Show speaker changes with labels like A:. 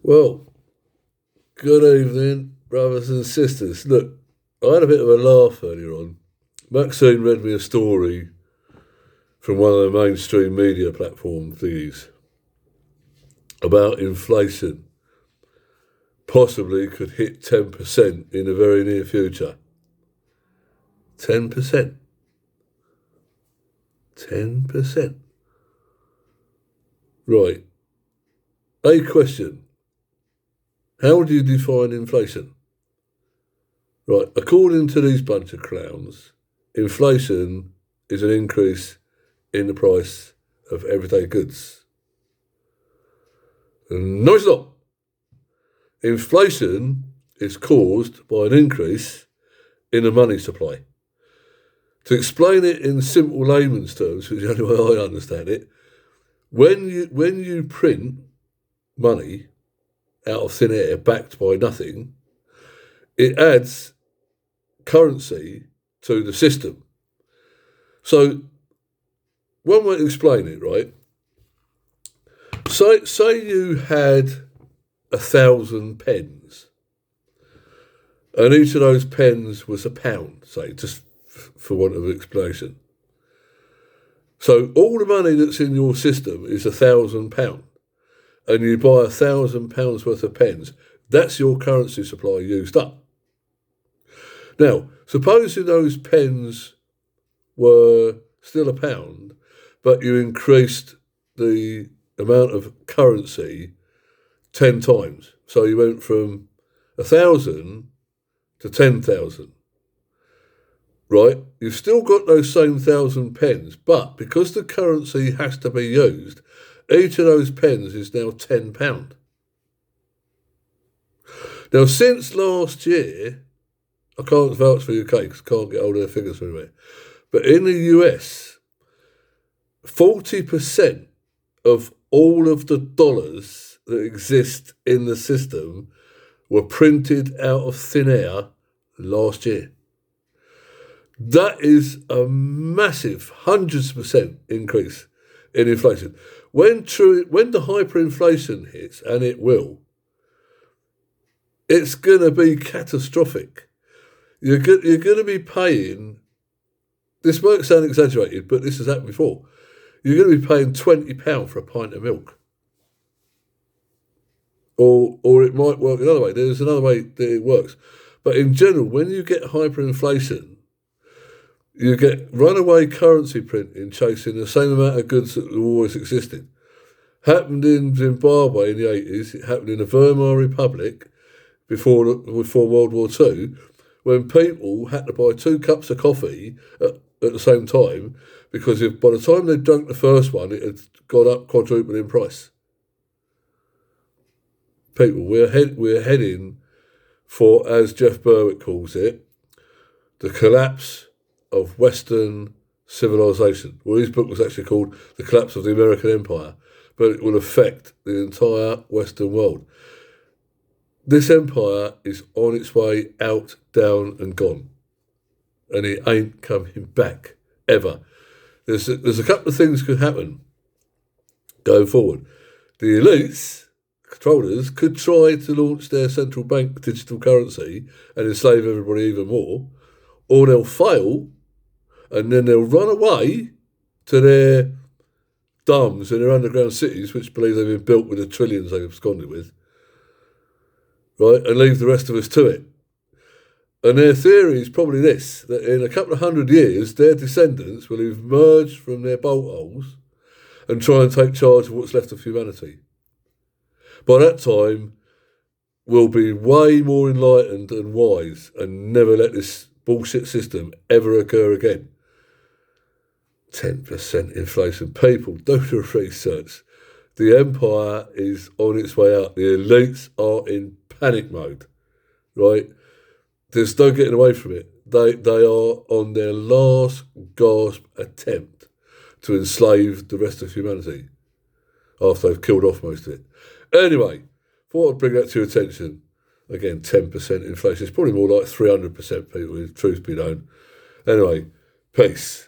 A: Well, good evening, brothers and sisters. Look, I had a bit of a laugh earlier on. Maxine read me a story from one of the mainstream media platform thingies about inflation possibly could hit 10% in the very near future. 10%. 10%. Right. A question. How do you define inflation? Right, according to these bunch of clowns, inflation is an increase in the price of everyday goods. No, it's not. Inflation is caused by an increase in the money supply. To explain it in simple layman's terms, which is the only way I understand it, when you print money out of thin air backed by nothing, it adds currency to the system. So one way to explain it, right? Say you had 1,000 pens, and each of those pens was £1, say, just for want of explanation. So all the money that's in your system is £1,000, and you buy £1,000 worth of pens. That's your currency supply used up. Now, supposing those pens were still £1, but you increased the amount of currency 10 times. So you went from 1,000 to 10,000. Right? You've still got those same 1,000 pens, but because the currency has to be used, each of those pens is now £10. Now, since last year, I can't vouch for the UK because I can't get hold of their figures from anywhere, but in the US, 40% of all of the dollars that exist in the system were printed out of thin air last year. That is a massive hundreds of percent increase in inflation. When the hyperinflation hits, and it will, it's going to be catastrophic. You're going to be paying, this might sound exaggerated, but this has happened before. You're going to be paying £20 for a pint of milk. Or it might work another way. There's another way that it works. But in general, when you get hyperinflation, you get runaway currency printing chasing the same amount of goods that always existed. Happened in Zimbabwe in the 80s. It happened in the Weimar Republic before World War II, when people had to buy 2 cups of coffee at the same time, because by the time they'd drunk the first one, it had gone up quadruple in price. People, we're heading for, as Jeff Berwick calls it, the collapse of Western civilization. Well, his book was actually called The Collapse of the American Empire, but it will affect the entire Western world. This empire is on its way out, down and gone. And it ain't coming back, ever. There's a couple of things could happen going forward. The elites, controllers, could try to launch their central bank digital currency and enslave everybody even more, or they'll fail and then they'll run away to their dums in their underground cities, which believe they've been built with the trillions they've absconded with, right, and leave the rest of us to it. And their theory is probably this, that in a couple of 100 years, their descendants will emerge from their bolt holes and try and take charge of what's left of humanity. By that time, we'll be way more enlightened and wise and never let this bullshit system ever occur again. 10% inflation. People, do the research. The empire is on its way out. The elites are in panic mode, right? There's no getting away from it. They are on their last gasp attempt to enslave the rest of humanity after they've killed off most of it. Anyway, thought I'd bring that to your attention. Again, 10% inflation. It's probably more like 300%, people, if truth be known. Anyway, peace.